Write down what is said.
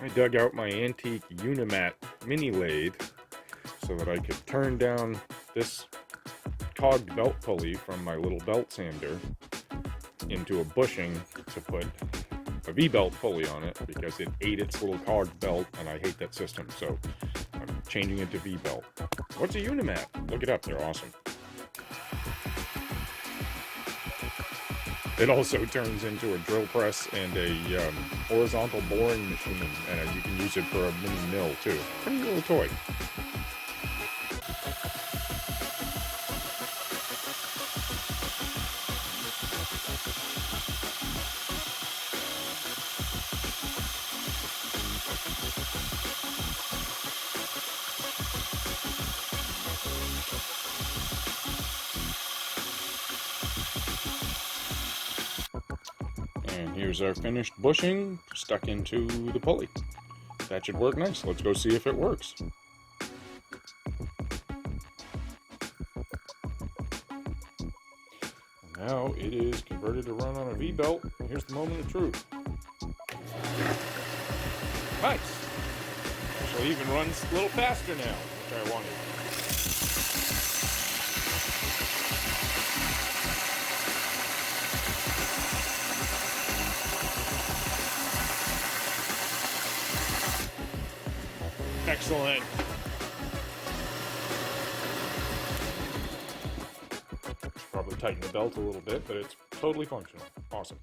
I dug out my antique Unimat mini lathe so that I could turn down this cogged belt pulley from my little belt sander into a bushing to put a V-belt pulley on it because it ate its little cogged belt and I hate that system, so I'm changing it to V-belt. What's a Unimat? Look it up, they're awesome. It also turns into a drill press and a horizontal boring machine, and you can use it for a mini mill too. Pretty little toy. And here's our finished bushing stuck into the pulley. That should work nice. Let's go see if it works. Now it is converted to run on a V-belt. Here's the moment of truth. Nice. Actually even runs a little faster now, which I wanted. Excellent. Probably tighten the belt a little bit, but it's totally functional. Awesome.